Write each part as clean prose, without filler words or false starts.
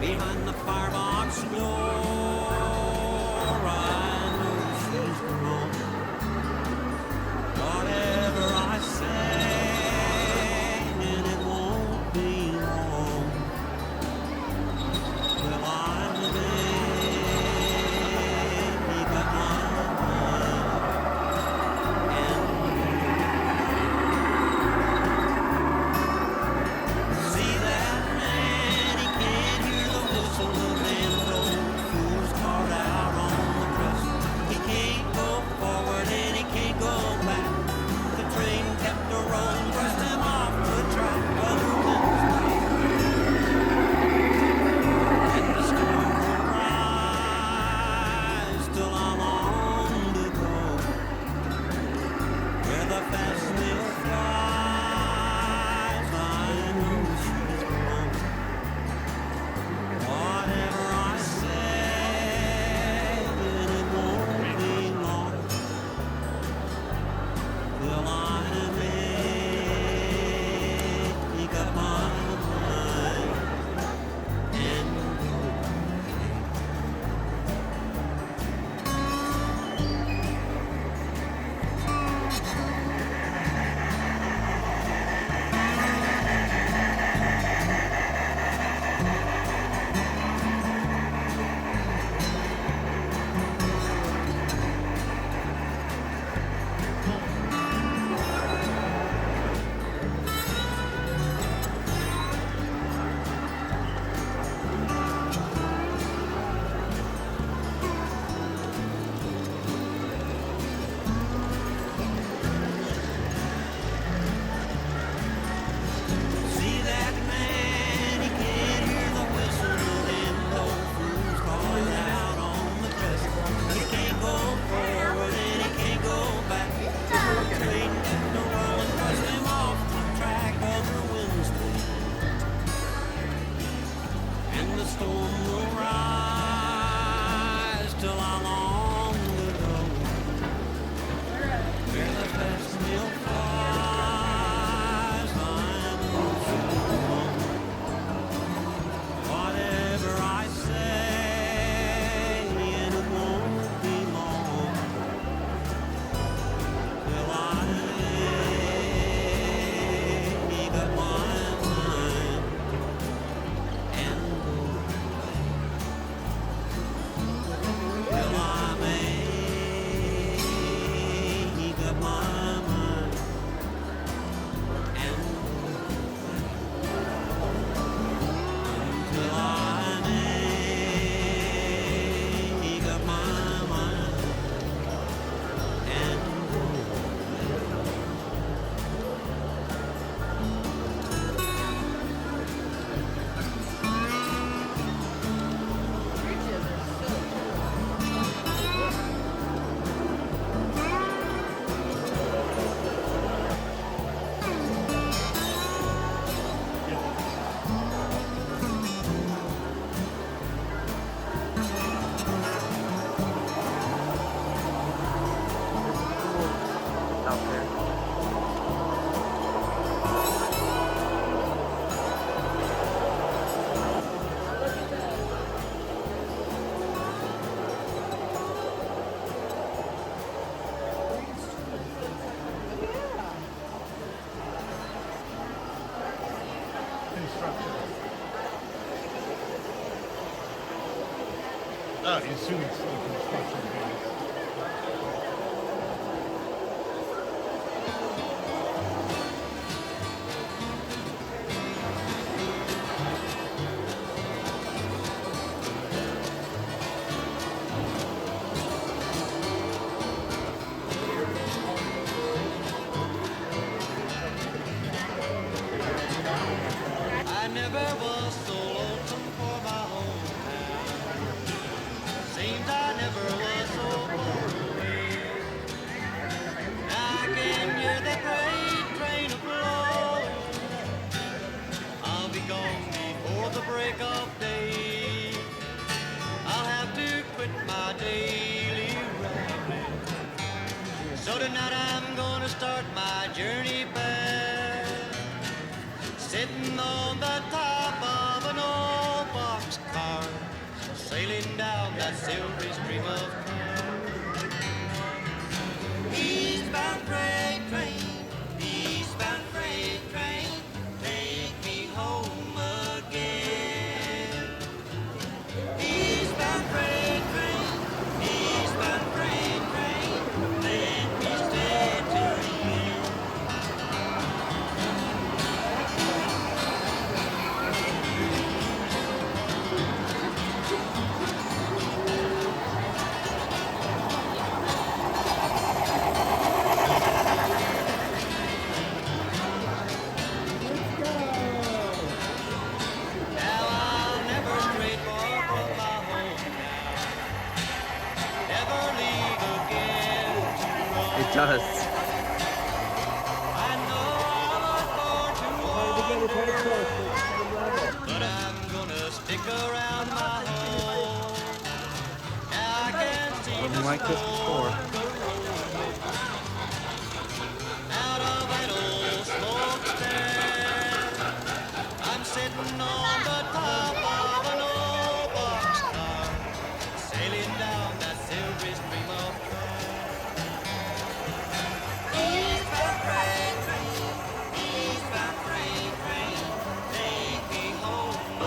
behind the firebox door. I know she's gone. Whatever I say, and it won't be long. Well, I'm the baby, got my mind. And see that man, he can't hear the whistle of them blow. Fool's caught out on the trestle. He can't go forward and he can't go back. The train kept a rolling, pressed him off the track. Well, the wind's blowing and the storm will rise till I'm on to go where the fast snail flies. I know she's gone. Whatever I say, and it won't be long. Well, I'm a man, he got my mind, and see that man, he can't hear the whistle of them blow. Fools caught out on the trestle. He can't go forward and he can't go back. The train kept a rolling, pushed him off the track. Other winds blew and the storm will rise till I'm long to go where the fast snail flies. I know she's gone. Whatever I say, and it won't be long. Well, he got my mind, and well, he got my mind, and till he got my mind, and out there. I assume it's still construction phase. I never was so lonesome for my hometown. Seems I never was so far away. Now I can hear that freight train a-blowing. I'll be gone before the break of day. I'll have to quit my daily rambling. So tonight I'm gonna start my journey back. Sitting on the top of an old box sailing down that silvery stream of cloud. Eastbound freight train, eastbound freight train, take me home again. Eastbound freight train, eastbound freight train, let me stay till the end. Now I'll never stray far from my hometown, never leave again to roam. It does. I know I was born to wander, but I'm gonna stick around my home. Now I can see Wasn't the like this before. out of that old smokestack. I'm sitting on the top of an old boxcar, sailing down that silvery stream of cloud. Eastbound freight train, eastbound freight train, take me home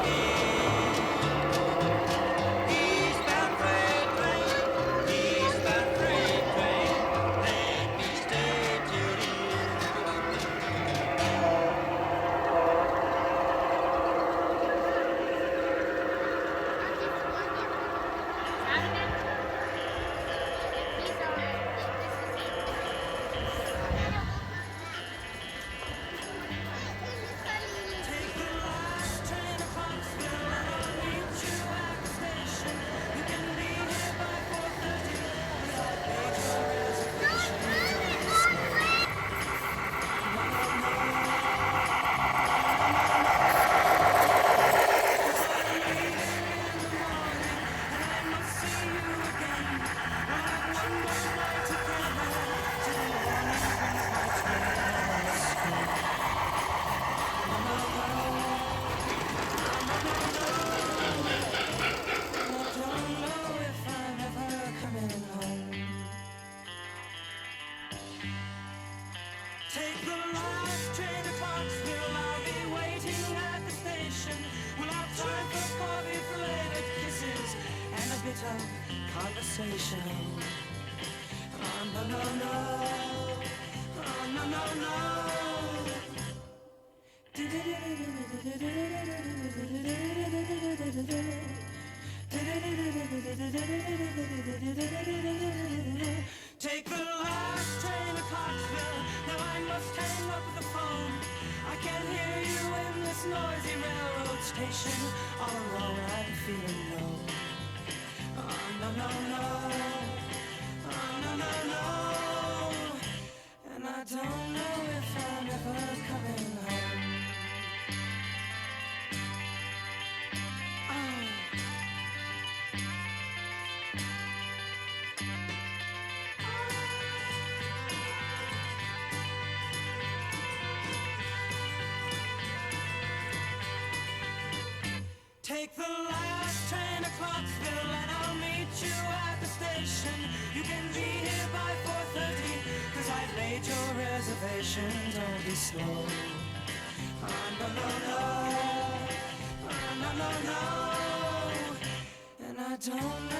again. Eastbound freight train, eastbound freight train, let me stay till the end. Take the last train to Clarksville. I'll be waiting at the station. We'll have time for coffee, flavoured kisses, and a bit of conversation. Oh, no, no, no. Oh, no, no, no. Take the last train to Clarksville. Now I must hang up the phone. I can't hear you in this noisy railroad station. All alone I'm feeling low. Oh, no, no, no. Oh, no, no, no. And I don't know if I'm ever coming home. Oh. Take the last train to Clarksville and I'll meet you at the station. You can be here by 4:30, 'cause I've made your reservation. Don't be slow. Oh, no, no, no. Oh, no, no, no. And I don't know